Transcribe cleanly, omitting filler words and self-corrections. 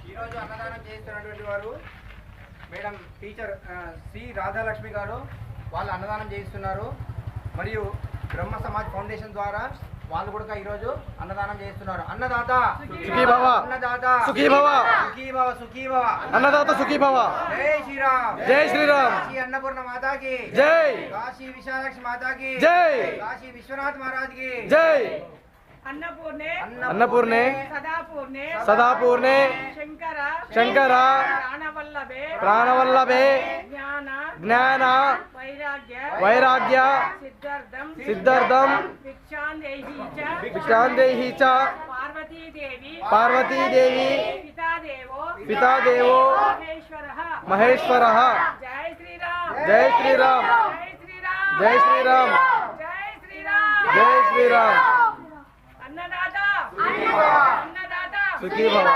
ఈరోజు అన్నదానం చేస్తున్నటువంటి వారు మేడం టీచర్ శ్రీ రాధాలక్ష్మి గారు వాళ్ళు అన్నదానం చేయిస్తున్నారు. మరియు బ్రహ్మ సమాజ్ ఫౌండేషన్ ద్వారా వాళ్ళు కూడా ఈరోజు అన్నదానం చేస్తున్నారు. అన్నదాత సుఖీ భవ, అన్నదాత సుఖీ భవ, సుఖీ భవ, సుఖీ భవ, అన్నదాత సుఖీ భవ. జై శ్రీరామ్, జై శ్రీరామ్. కాశీ అన్నపూర్ణ మాతాకి జై, కాశీ విశాలాక్షి మాతాకి జై, కాశీ విశ్వనాథ్ మహారాజ్ కి జై. अन्नपूर्णे अन्नपूर्णे सदापूर्णे सदापूर्णे शंकर शंकर प्राणवल्लभे प्राणवल्लभे ज्ञान ज्ञान वैराग्य वैराग्य सिद्धार्थम सिद्धार्थम भिक्षान्देहि च पार्वती देवी पिता देवो महेश्वरः. जय श्रीराम, जय श्रीराम, जय श्रीराम, जय श्रीराम, जय श्रीराम, जय श्रीराम. अन्नदाता सुखी भव.